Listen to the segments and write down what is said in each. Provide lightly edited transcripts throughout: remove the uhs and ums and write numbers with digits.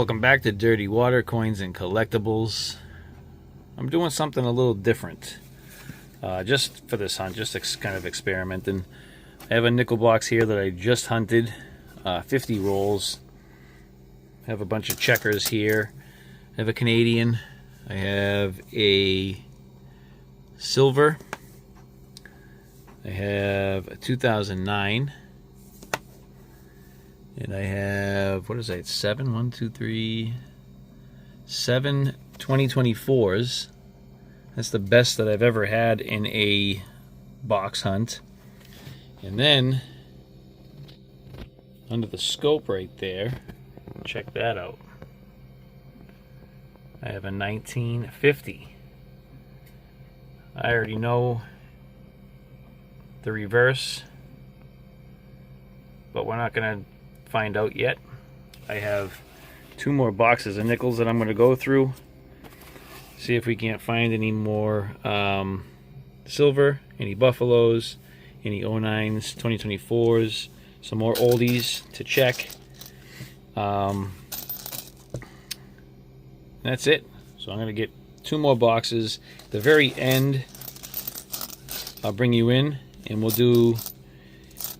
Welcome back to Dirty Water Coins and Collectibles. I'm doing something a little different just for this hunt, just kind of experimenting. I have a nickel box here that I just hunted, 50 rolls. I have a bunch of checkers here. I have a Canadian. I have a silver. I have a 2009. And I have, what is that, 7 2024s. That's the best that I've ever had in a box hunt. And then, under the scope right there, check that out. I have a 1950. I already know the reverse, but we're not going to find out yet. I have 2 more boxes of nickels that I'm going to go through, see if we can't find any more silver, any buffaloes, any 09s, 2024s, some more oldies to check. That's it. So I'm going to get 2 more boxes. At the very end, I'll bring you in and we'll do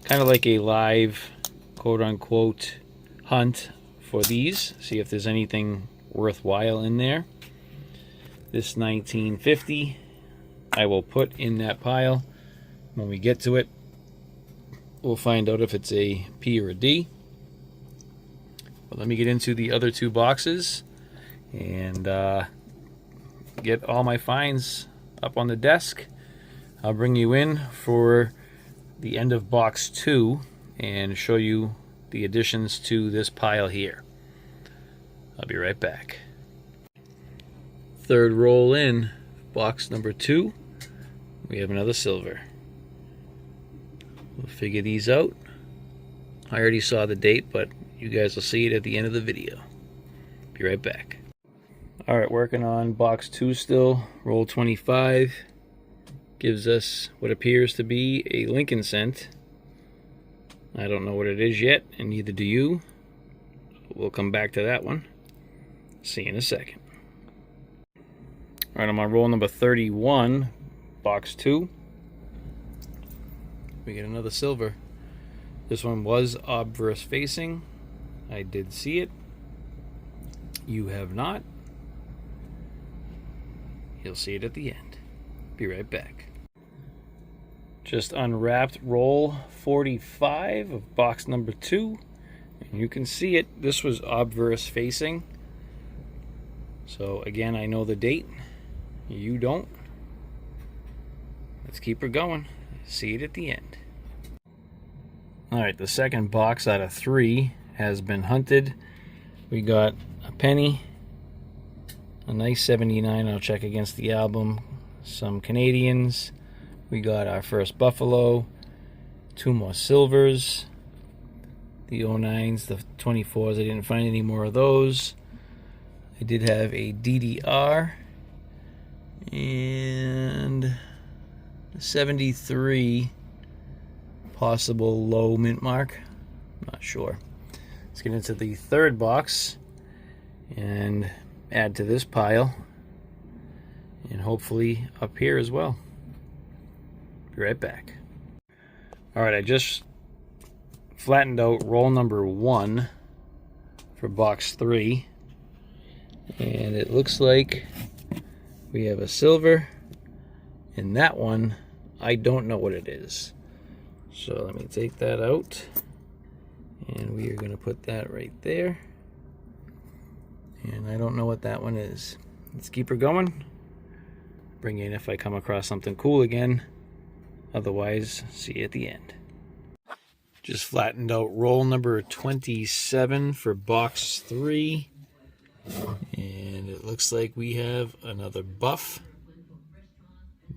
kind of like a live quote-unquote hunt for these, see if there's anything worthwhile in there. This 1950 I will put in that pile. When we get to it, we'll find out if it's a P or a D. But let me get into the other 2 boxes and get all my finds up on the desk. I'll bring you in for the end of box 2 and show you the additions to this pile here. I'll be right back. Third roll in, box number 2, we have another silver. We'll figure these out. I already saw the date, but you guys will see it at the end of the video. Be right back. Alright, working on box 2 still. Roll 25 gives us what appears to be a Lincoln cent. I don't know what it is yet, and neither do you. We'll come back to that one. See you in a second. Alright, I'm on roll number 31, box 2. We get another silver. This one was obverse facing. I did see it. You have not. You'll see it at the end. Be right back. Just unwrapped roll 45 of box number 2. And you can see it. This was obverse facing. So again, I know the date. You don't. Let's keep her going. See it at the end. Alright, the second box out of 3 has been hunted. We got a penny, a nice 79. I'll check against the album. Some Canadians. We got our first buffalo, 2 more silvers, the 09s, the 24s. I didn't find any more of those. I did have a DDR and 73 possible low mint mark. Not sure. Let's get into the third box and add to this pile, and hopefully up here as well. Be right back. Alright, I just flattened out roll number 1 for box 3, and it looks like we have a silver, and that one I don't know what it is. So let me take that out, and we are going to put that right there, and I don't know what that one is. Let's keep her going. Bring in if I come across something cool again. Otherwise, see you at the end. Just flattened out roll number 27 for box 3. And it looks like we have another buff.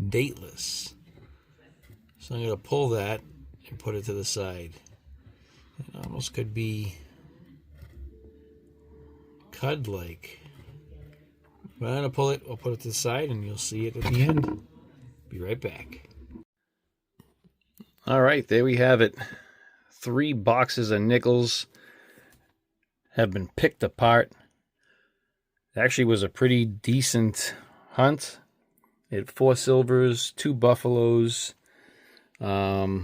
Dateless. So I'm going to pull that and put it to the side. It almost could be cud-like. But I'm going to pull it, I'll put it to the side, and you'll see it at the end. Be right back. Alright, there we have it. 3 boxes of nickels have been picked apart. It actually was a pretty decent hunt. It had 4 silvers, 2 buffaloes, a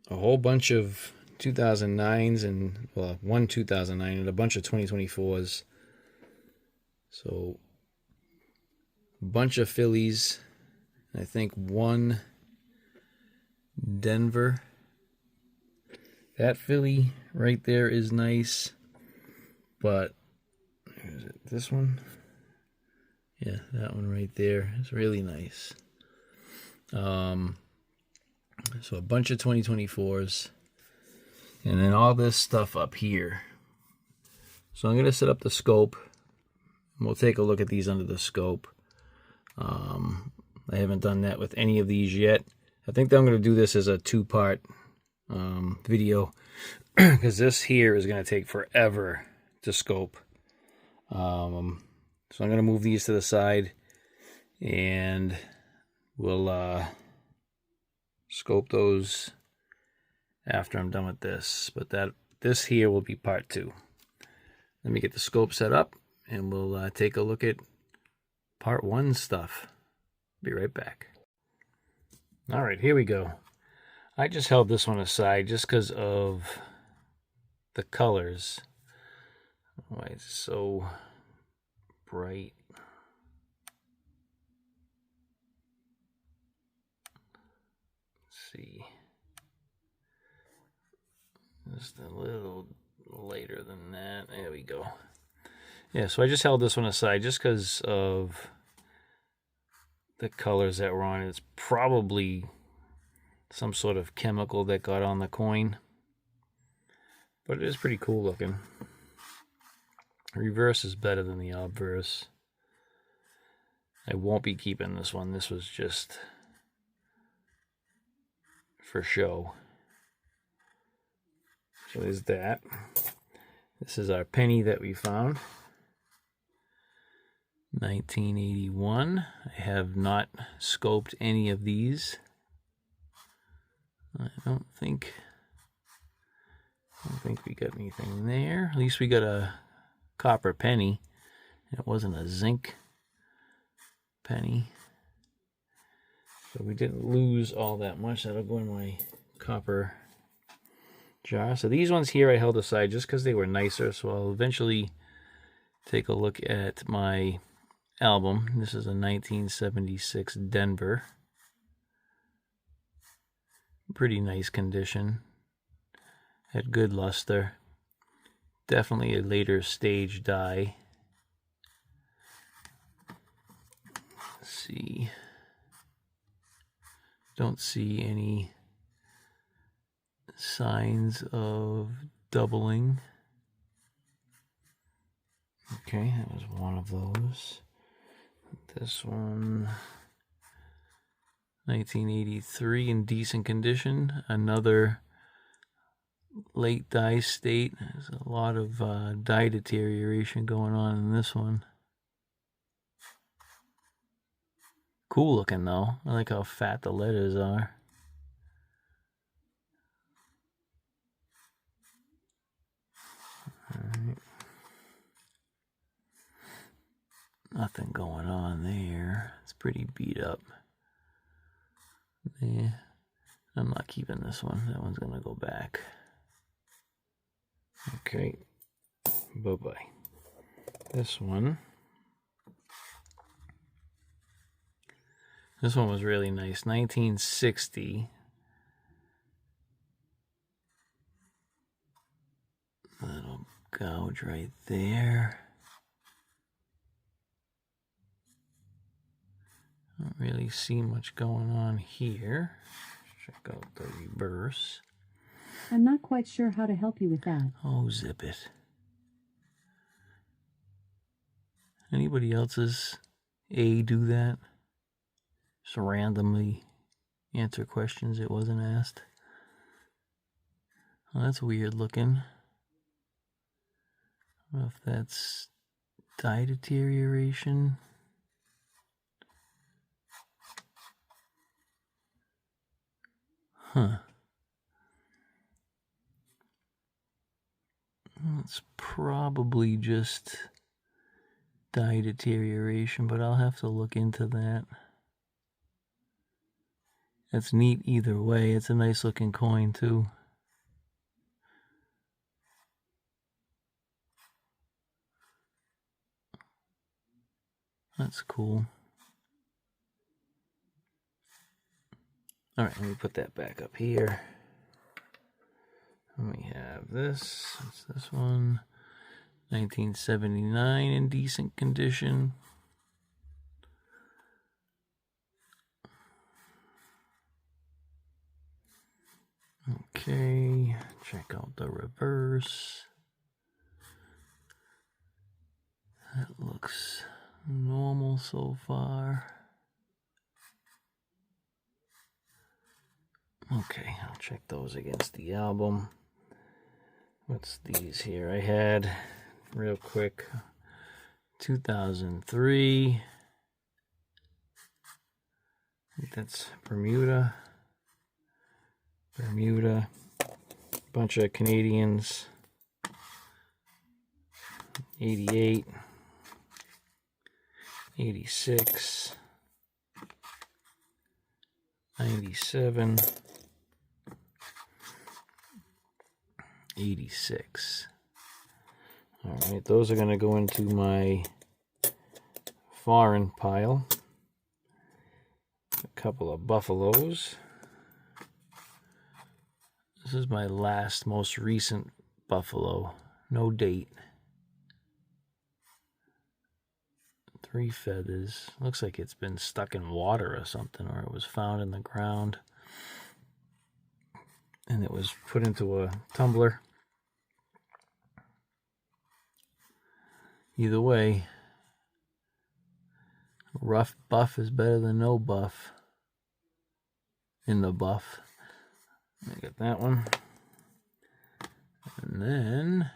whole bunch of 2009s, and well, one 2009 and a bunch of 2024s. So a bunch of fillies. I think 1 Denver. That filly right there is nice, but is it this one? Yeah, that one right there is really nice. So a bunch of 2024s, and then all this stuff up here. So I'm gonna set up the scope, and we'll take a look at these under the scope. I haven't done that with any of these yet. I think that I'm gonna do this as a 2-part video, because this here is going to take forever to scope. So I'm going to move these to the side, and we'll scope those after I'm done with this. But this here will be part 2. Let me get the scope set up, and we'll take a look at part 1 stuff. Be right back. All right, here we go. I just held this one aside just because of the colors. Why it's so bright. Let's see. Just a little later than that. There we go. Yeah, so I just held this one aside just because of the colors that were on it. It's probably some sort of chemical that got on the coin, but it is pretty cool looking. Reverse is better than the obverse. I won't be keeping this one. This was just for show. So there's that. This is our penny that we found. 1981. I have not scoped any of these. I don't think we got anything there. At least we got a copper penny. It wasn't a zinc penny. So we didn't lose all that much. That'll go in my copper jar. So these ones here I held aside just because they were nicer. So I'll eventually take a look at my album. This is a 1976 Denver. Pretty nice condition. Had good luster. Definitely a later stage die. Let's see. Don't see any signs of doubling. Okay, that was one of those. This one, 1983, in decent condition. Another late dye state. There's a lot of dye deterioration going on in this one. Cool looking though. I like how fat the letters are. All right. Nothing going on there. It's pretty beat up. Yeah, I'm not keeping this one. That one's gonna go back. Okay, bye-bye. This one was really nice. 1960. Little gouge right there. Don't really see much going on here. Check out the reverse. I'm not quite sure how to help you with that. Oh, zip it. Anybody else's A do that? Just randomly answer questions it wasn't asked. Oh, that's weird looking. I don't know if that's dye deterioration. Huh. It's probably just dye deterioration, but I'll have to look into that. That's neat either way. It's a nice looking coin too. That's cool. All right, let me put that back up here. And we have this. It's this one. 1979 in decent condition. Okay, check out the reverse. That looks normal so far. Okay, I'll check those against the album. What's these here? I had, real quick, 2003. I think that's Bermuda. Bunch of Canadians. 88. 86. 97. 86. All right, those are going to go into my foreign pile. A couple of Buffaloes. This is my last, most recent Buffalo. No date. 3 feathers. Looks like it's been stuck in water or something, or it was found in the ground. And it was put into a tumbler. Either way, rough buff is better than no buff in the buff. I got that one. And then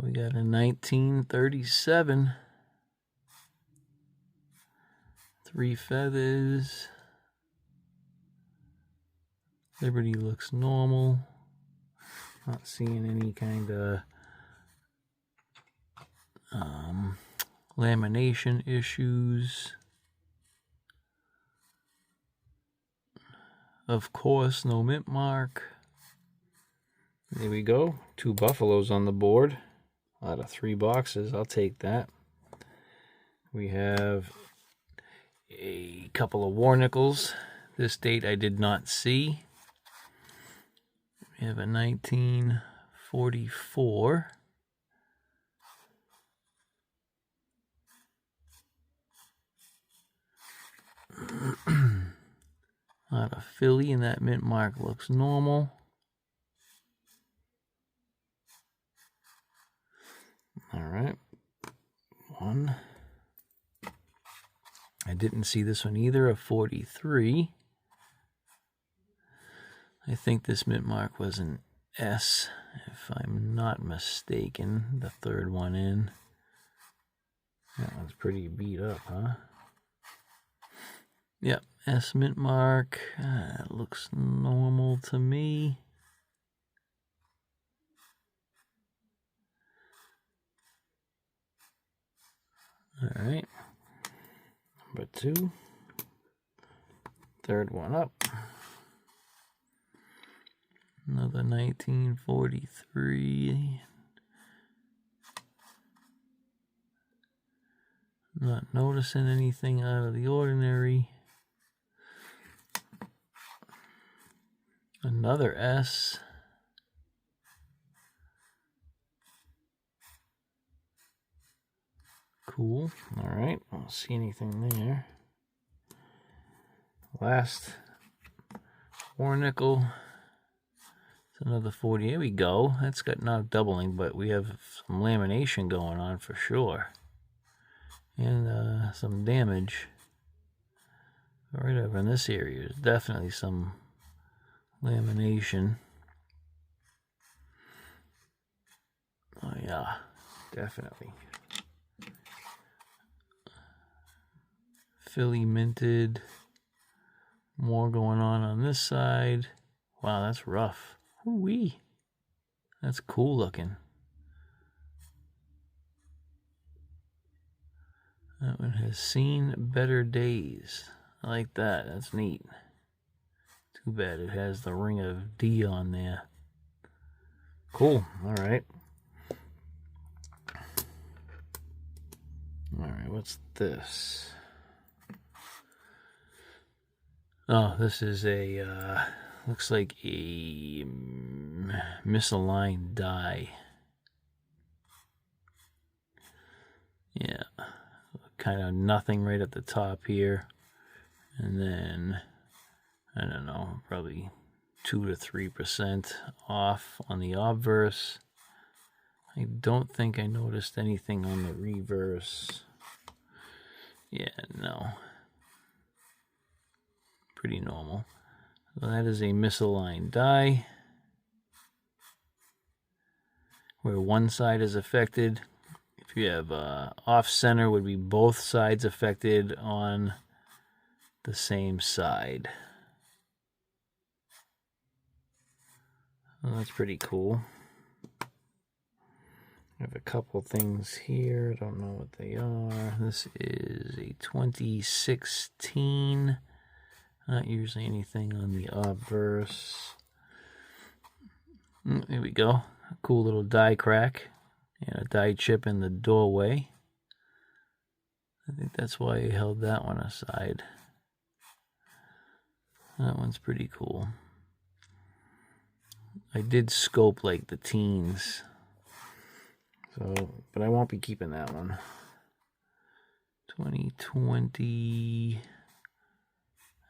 we got a 1937. 3 feathers. Liberty looks normal. Not seeing any kind of lamination issues. Of course, no mint mark. There we go. 2 Buffaloes on the board out of 3 boxes. I'll take that. We have a couple of Warnickels. This date I did not see. We have a 1944. Not a Philly, and that mint mark looks normal. All right. 1. I didn't see this one either, a 43. I think this mint mark was an S, if I'm not mistaken. The 3rd one in. That one's pretty beat up, huh? Yep, S mint mark. Looks normal to me. All right. Number 2. 3rd one up. Another 1943. Not noticing anything out of the ordinary. Another S. Cool. All right. I don't see anything there. Last Warnickel. It's another 40. Here we go. That's got not doubling, but we have some lamination going on for sure. And some damage. Right over in this area, there's definitely some lamination. Oh yeah, definitely. Philly minted. More going on this side. Wow, that's rough. Ooh-wee. That's cool looking. That one has seen better days. I like that. That's neat. Too bad it has the ring of D on there. Cool. All right. All right, what's this? Oh, this is a, looks like a misaligned die. Yeah, kind of nothing right at the top here. And then, I don't know, probably 2 to 3% off on the obverse. I don't think I noticed anything on the reverse. Yeah, no. Pretty normal. So that is a misaligned die, where one side is affected. If you have off center, would be both sides affected on the same side. Well, that's pretty cool. I have a couple things here. I don't know what they are. This is a 2016. Not usually anything on the obverse. There we go. A cool little die crack and a die chip in the doorway. I think that's why I held that one aside. That one's pretty cool. I did scope like the teens. So, but I won't be keeping that one. 2020.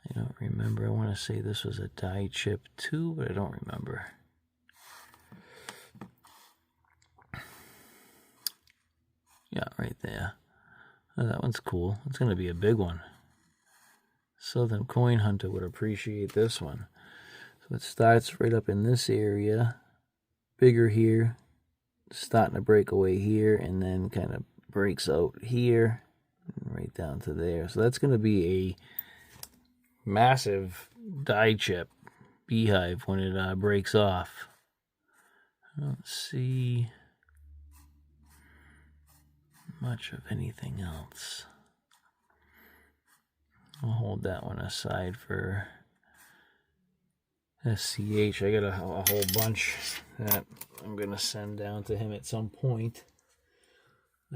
I don't remember. I want to say this was a die chip too, but I don't remember. Yeah, right there. Oh, that one's cool. It's going to be a big one. Southern Coin Hunter would appreciate this one. So it starts right up in this area. Bigger here. Starting to break away here, and then kind of breaks out here. Right down to there. So that's going to be a massive die chip beehive when it breaks off. I don't see much of anything else. I'll hold that one aside for SCH. I got a whole bunch that I'm going to send down to him at some point.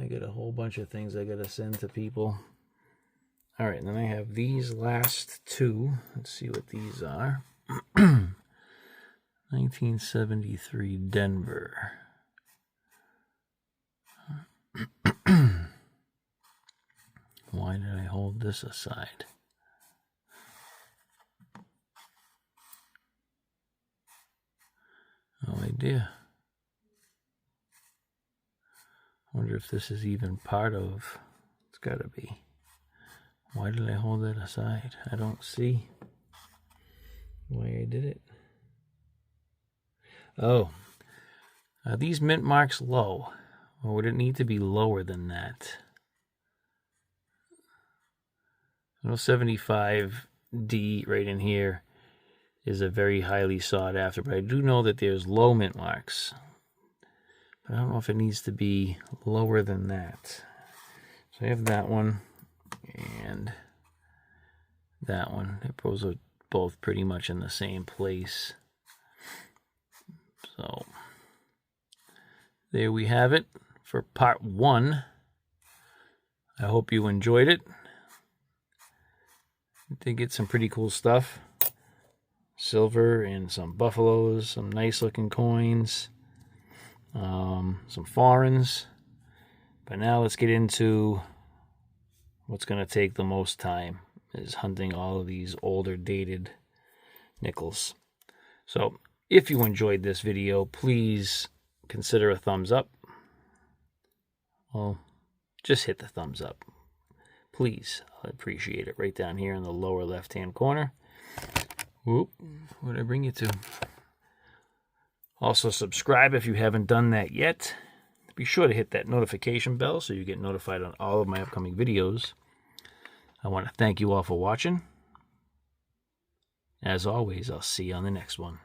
I got a whole bunch of things I got to send to people. All right, and then I have these last two. Let's see what these are. 1973 Denver. Why did I hold this aside? No idea. Wonder if this is even part of. It's got to be. Why did I hold that aside? I don't see why I did it. Oh, are these mint marks low? Or would it need to be lower than that? I know 75D right in here is a very highly sought after, but I do know that there's low mint marks. But I don't know if it needs to be lower than that. So I have that one and that one. Those are both pretty much in the same place. So there we have it for part 1. I hope you enjoyed it. Did get some pretty cool stuff. Silver and some buffaloes, some nice looking coins, some foreigns. But now let's get into what's going to take the most time, is hunting all of these older dated nickels. So if you enjoyed this video, please consider a thumbs up. Well, just hit the thumbs up. Please, I'll appreciate it. Right down here in the lower left-hand corner. Whoop, what did I bring you to? Also, subscribe if you haven't done that yet. Be sure to hit that notification bell so you get notified on all of my upcoming videos. I want to thank you all for watching. As always, I'll see you on the next one.